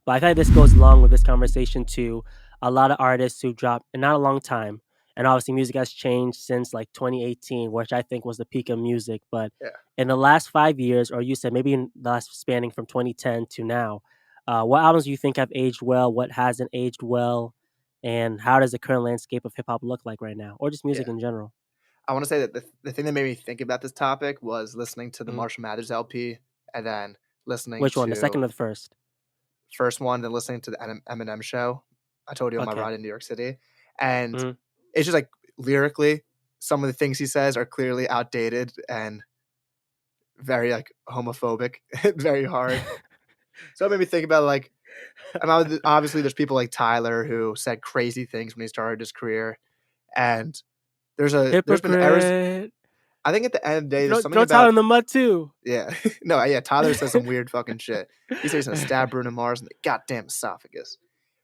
But I think this goes along with this conversation to a lot of artists who dropped in not a long time. And obviously, music has changed since like 2018, which I think was the peak of music. But Yeah. in the last 5 years, or you said maybe in the last spanning from 2010 to now, what albums do you think have aged well? What hasn't aged well? And how does the current landscape of hip hop look like right now, or just music Yeah. in general? I want to say that the thing that made me think about this topic was listening to the Mhm. Marshall Mathers LP and then listening Which one, the to second or the first? first one, then listening to the Eminem show. I told you on my Okay. ride in New York City. And Mhm. it's just like lyrically, some of the things he says are clearly outdated and very like homophobic, very hard. So it made me think about like, obviously there's people like Tyler who said crazy things when he started his career, and there's been errors. Hypocrite. I think at the end of the day, there's something Throw Tyler about in the mud too. yeah, no, yeah. Tyler says some weird fucking shit. He says he's gonna stab Bruno Mars in the goddamn esophagus.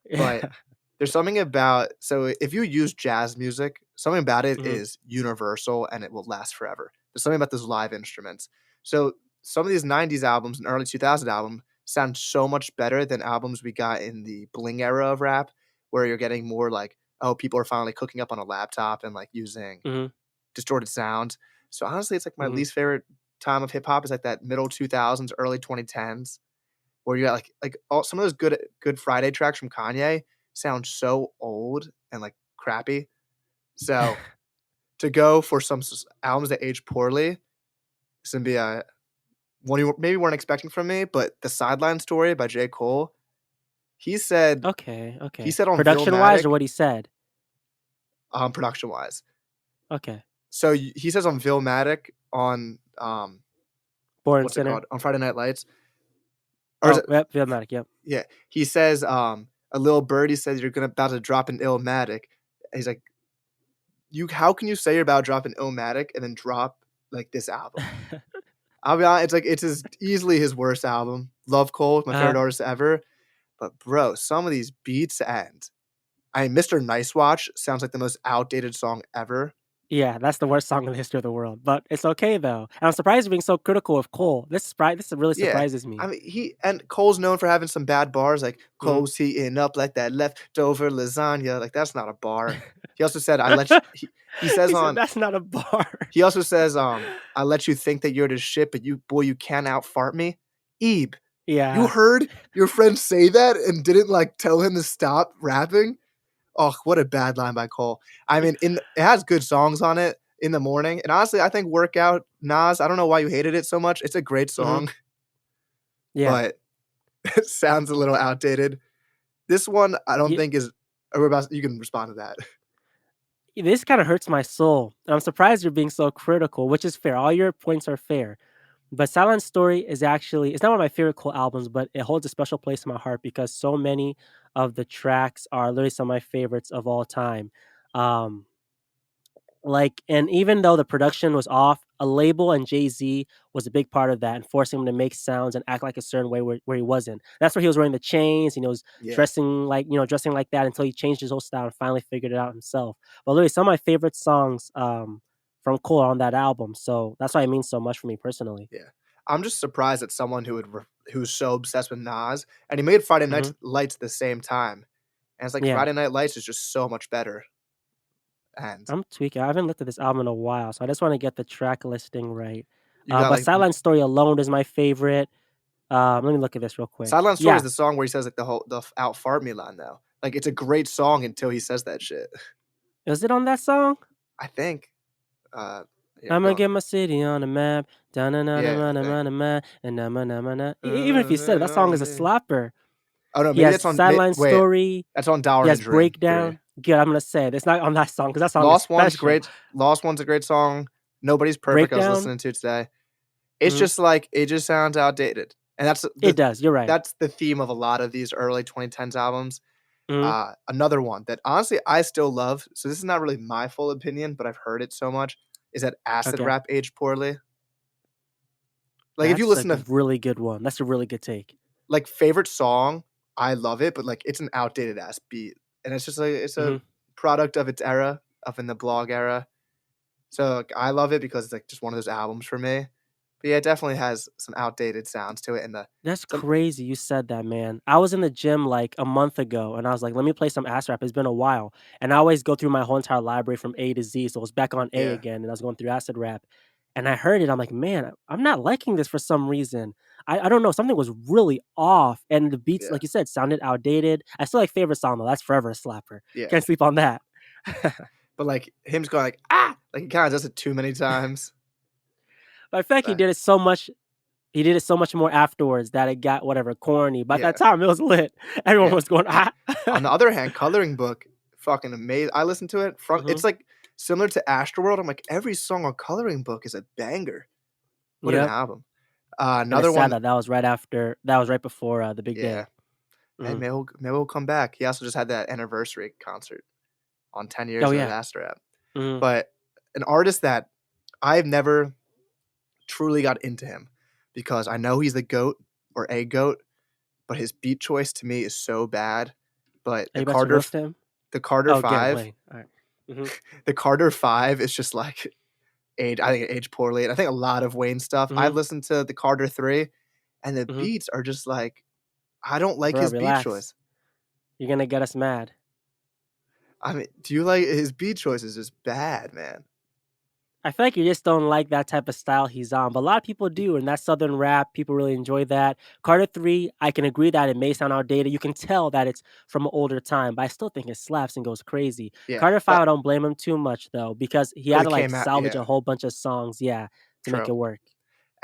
Yeah. But there's something about so if you use jazz music, something about it Mhm. is universal and it will last forever. There's something about those live instruments. So some of these '90s albums and early 2000 albums sound so much better than albums we got in the bling era of rap, where you're getting more like, oh, people are finally cooking up on a laptop and like using Mhm. distorted sounds. So honestly, it's like my Mhm. least favorite time of hip hop is like that middle 2000s, early 2010s, where you got like all some of those good Friday tracks from Kanye sound so old and like crappy. So to go for some albums that age poorly, this would be a one you maybe weren't expecting from me, but the Sideline Story by J. Cole, he said Okay, he okay. said on Production-wise or Philmatic, what he said? production wise. Okay. So he says on Philmatic on Born what's it Sinner? called on Friday Night Lights, or is Oh, it yep, Philmatic, yep. yeah, he says, a little birdie says you're gonna about to drop an Illmatic. He's like, "You how can you say you're about to drop an Illmatic and then drop, like, this album?" I'll be honest, it's like, it's his easily his worst album. Love Cole, my Uh-huh. favorite artist ever, but bro, some of these beats and I mean, Mr. Nice Watch sounds like the most outdated song ever. Yeah, that's the worst song in the history of the world, but it's okay though, and I'm surprised you're being so critical of Cole. This really Yeah. surprises I me. mean, he and Cole's known for having some bad bars, like, Mhm. "Cole's heating up like that leftover lasagna," like, that's not a bar. He also said, "I let you" he says He said, on "That's not a bar." he also says, "I let you think that you're the shit, but you can't out fart me." Ebe, you Yeah. heard your friend say that and didn't, like, tell him to stop rapping? Oh, what a bad line by Cole. I mean, it has good songs on it, "In the Morning," and honestly, I think "Workout," Nas, I don't know why you hated it so much, it's a great Mhm. song, Yeah. but it sounds a little outdated. This one, I don't Ye think is we're about you can respond to that. This kinda hurts my soul, and I'm surprised you're being so critical, which is fair. All your points are fair. But Silent Story is actually it's not one of my favorite Cole albums, but it holds a special place in my heart because so many of the tracks are literally some of my favorites of all time. Um, and even though the production was off, a label and Jay-Z was a big part of that and forcing him to make sounds and act like a certain way where he wasn't. That's where he was wearing the chains, and he was Yeah. dressing like that until he changed his whole style and finally figured it out himself. But literally some of my favorite songs from Cole are on that album. So that's why it means so much for me personally. Yeah. I'm just surprised that someone who's so obsessed with Nas, and he made Friday Night Mhm. Lights at the same time, and it's like Yeah. Friday Night Lights is just so much better, and I'm tweaking. I haven't looked at this album in a while, so I just want to get the track listing right. you got, But like Silent Story alone is my favorite. Let me look at this real quick. Sideline Story is Yeah, the song where he says, like, the "out fart me" line, though. Like, it's a great song until he says that shit. is it on that song? I think, here, Imma go get my city on the map, da na na na yeah, na I think. na na na, and na na na na. Even if you said it, that song is a slapper. Oh, no, He maybe has that's on may Sideline wait, Story, that's on he Dollar in a has Dream 3. Breakdown. Good, I'm gonna say it. It's not on that song because that song is special. Lost One's a great song. Nobody's Perfect I was Breakdown? listening to today. It's Mhm. just like it just sounds outdated, and It does, you're right. that's the theme of a lot of these early 2010s albums. Mhm. Another one that honestly I still love, so this is not really my full opinion, but I've heard it so much, is that acid Okay. rap aged poorly. Like, if you That's a listen to really good one. That's a really good take. like, favorite song, I love it, but, like, it's an outdated ass beat, and it's just like it's a Mhm. product of its era, of in the blog era. So, like, I love it because it's, like, just one of those albums for me, But yeah, it definitely has some outdated sounds to it, and the That's some crazy you said that, man. I was in the gym, like, a month ago, and I was like, "Let me play some acid rap." It's been a while, and I always go through my whole entire library from A to Z, so it was back on A yeah, again, and I was going through acid rap, and I heard it, I'm like, "Man, I'm not liking this for some reason." I don't know, something was really off, and the beats, yeah, like you said, sounded outdated. I still like Favorite Song, though, that's forever a slapper. yeah. Can't sleep on that. But, like, him just going like, "Ah!" Like, he kinda does it too many times. But I feel like But he did it so much more afterwards that it got, whatever, corny. By that yeah, time, it was lit. Everyone yeah. was going, "Ah." On the other hand, Coloring Book, fucking amazing. I listened to it from Mhm. it's, like, similar to Astroworld. I'm like, every song on Coloring Book is a banger. What an Yep. album. And it's Another sad one that that was right before, the big yeah. day. Hey, Mhm. maybe he'll come back. He also just had that anniversary concert on 10 Oh, years of yeah. Astrap. Mhm. But an artist that I've never truly got into him because I know he's the GOAT or a GOAT, but his beat choice to me is so bad. But Are you about to roast him? The Carter Oh, get 5, Wayne. Alright. Mhm. the Carter 5 is just like I think it aged poorly, and I think a lot of Wayne stuff. I've Mhm. listened to the Carter 3, and the Mhm. beats are just like I don't like Bro, his beat relax. choice. You're gonna get us mad. I mean, do you like his beat choice is just bad, man. I feel like you just don't like that type of style he's on, but a lot of people do, and that's Southern rap. People really enjoy that. Carter 3, I can agree that it may sound outdated. You can tell that it's from an older time, but I still think it slaps and goes crazy. Yeah, Carter but 5, I don't blame him too much though, because he had because to it like came out salvage yeah, a whole bunch of songs, yeah, to make true. it work.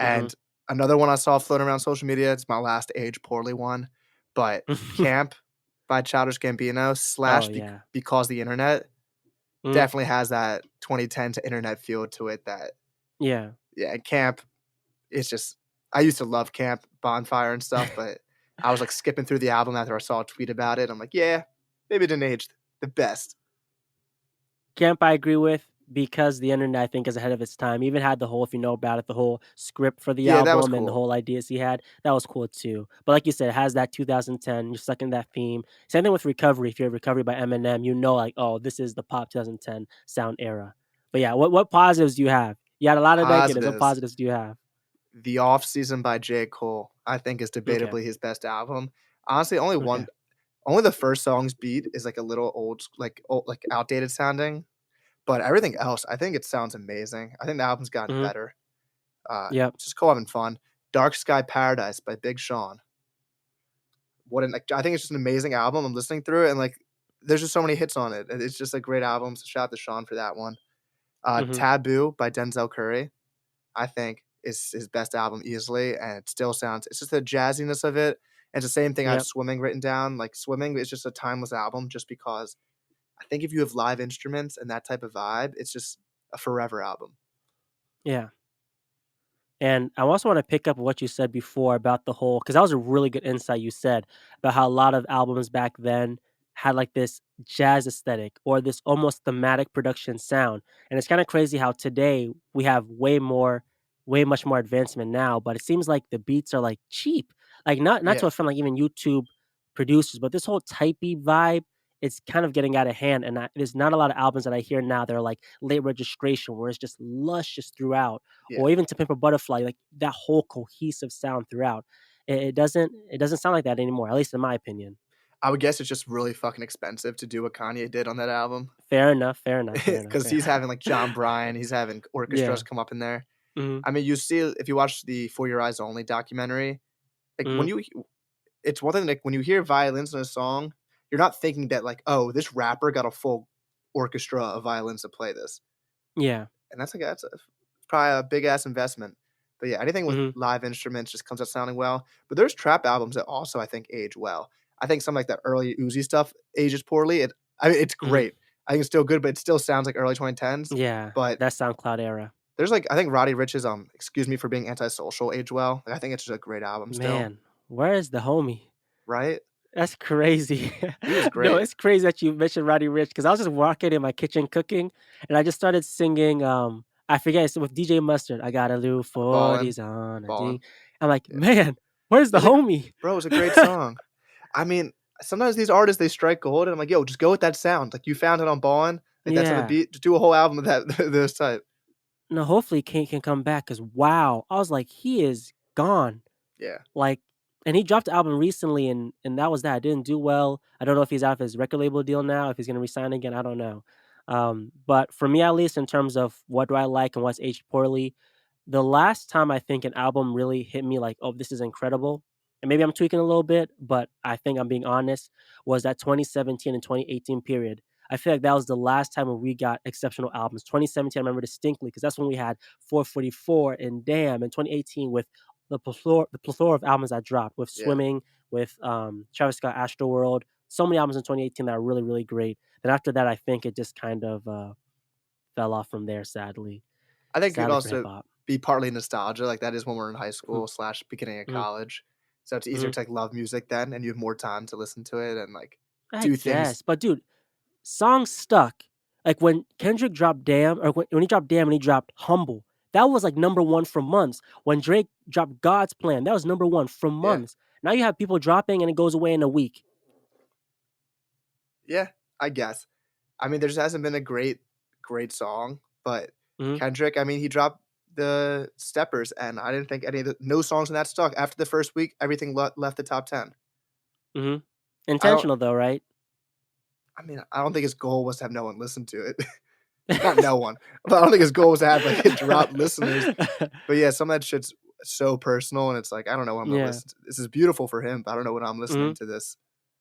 Mhm. And another one I saw floating around social media, it's my last age poorly one, but Camp by Childish Gambino Oh slash yeah. Because the Internet Mhm. definitely has that 2010 to internet feel to it that Yeah. yeah, and Camp, it's just I used to love Camp, Bonfire and stuff, but I was, like, skipping through the album after I saw a tweet about it. I'm like, "Yeah, maybe it didn't age the best." Camp I agree with because the internet I think is ahead of its time. Even had the whole, if you know about it, the whole script for the Yeah, that was album and the cool. whole ideas he had. That was cool too. But like you said, it has that 2010. You're stuck in that theme. Same thing with Recovery. If you have Recovery by Eminem, you know like, oh, this is the pop 2010 sound era. But yeah, what positives do you have? You had a lot of negatives. What Positives, positives do you have? The Off Season by J. Cole, I think is Okay. debatably his best album. Honestly, Okay. only the first song's beat is, like, a little like, outdated sounding, but everything else, I think it sounds amazing. I think the album's gotten Hmm. better. Yep. It's just cool having fun. Dark Sky Paradise by Big Sean. What an like, I think it's just an amazing album. I'm listening through it and, like, there's just so many hits on it, and it's just a great album, so shout out to Sean for that one. Hmm. Taboo by Denzel Curry, I think is his best album easily, and it still sounds it's just the jazziness of it. And it's the same thing I have Yep. Swimming written down. Like, Swimming is just a timeless album just because I think if you have live instruments and that type of vibe, it's just a forever album. Yeah. And I also want to pick up what you said before about the whole, because that was a really good insight you said about how a lot of albums back then had like this jazz aesthetic or this almost thematic production sound. And it's kind of crazy how today we have way much more advancement now, but it seems like the beats are like cheap. Like not to Yeah, offend like even YouTube producers, but this whole typey vibe, it's kind of getting out of hand. And there's not a lot of albums that I hear now that are like late registration where it's just luscious throughout yeah. or even To Pimp a Butterfly, like that whole cohesive sound throughout. It doesn't sound like that anymore, at least in my opinion. I would guess it's just really fucking expensive to do what Kanye did on that album. Fair enough, fair enough, fair enough, Because fair he's having, like, John Bryan, he's having Yeah. orchestras come up in there. Mhm, I mean, you see if you watch the For Your Eyes Only documentary, like, mhm. it's one thing, like, when you hear violins in a song, you're not thinking that, like, "Oh, this rapper got a full orchestra of violins to play this." Yeah. And that's a probably a big ass investment. But yeah, anything with Mhm, live instruments just comes out sounding well. But there's trap albums that also I think age well. I think some like the early Uzi stuff ages poorly. I mean, it's mhm. great. I think it's still good, but it still sounds like early 2010s. Yeah, But that SoundCloud era. there's like I think Roddy Rich's Excuse Me for Being Antisocial age well. Like, I think it's just a great album still, Man, where is the homie? right? That's crazy. He was No, great. it's crazy that you mentioned Roddy Ricch because I was just walking in my kitchen cooking, and I just started singing, I forget, it's with DJ Mustard, "I got a little Ballin', 40s on a ballin'. D." I'm like, Yeah. "Man, where's the It's like, homie?" bro, it's a great song. I mean, sometimes these artists they strike gold, and I'm like, yo, just go with that sound. Like you found it on Ballin', like that's on the Yeah. beat. Just do a whole album of that those type. no, hopefully Kane can come back because wow, I was like, he is gone. Yeah. Like, and he dropped the album recently, and that was that. It didn't do well. I don't know if he's out of his record label deal now, if he's gonna resign again. I don't know. But for me, at least, in terms of what do I like and what's aged poorly, the last time I think an album really hit me like, oh, this is incredible, and maybe I'm tweaking a little bit, but I think I'm being honest, was that 2017 and 2018 period. I feel like that was the last time when we got exceptional albums. 2017, I remember distinctly because that's when we had 444 and Damn, and 2018 with the plethora of albums that dropped with Yeah. Swimming, with Travis Scott, Astroworld. So many albums in 2018 that are really, really great. Then after that, I think it just kind of fell off from there. Sadly, I think it could sadly for hip also hop. be partly nostalgia, like, that is when we're in high Mhm, school slash beginning of mhm, college, so it's easier mhm. to, like, love music then, and you have more time to listen to it and, like, I do things. guess, but dude, songs stuck. Like when Kendrick dropped Damn, or when he dropped Damn and he dropped Humble, that was like number one for months. When Drake dropped God's Plan, that was number one for Yeah. months. Now you have people dropping and it goes away in a week. Yeah, I guess. I mean, there just hasn't been a great song, but Mhm, Kendrick, I mean, he dropped the Steppers, and I didn't think any of the no songs in that stuck. After the first week, everything left the top 10. mhm. I don't Intentional though, right? I mean, I don't think his goal was to have no one listen to it. Not no one, but I don't think his goal was to have, like, it drop listeners. But, yeah, some of that shit's so personal, and it's like, I don't know what I'm gonna Yeah. listen to. This is beautiful for him, but I don't know what I'm listening Mhm. to this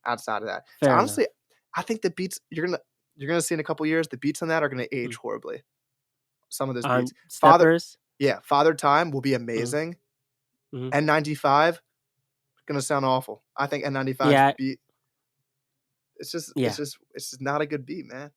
outside of that. So, Fair enough. honestly, I think the beats you're gonna see in a couple years, the beats on that are gonna age Mm. horribly. Some of those beats. On Father Steppers? Yeah, Father Time will be Mhm, amazing. mhm. N95 gonna sound awful. I think N95's Yeah, beat it's just it's yeah. just it's just not a good beat, man.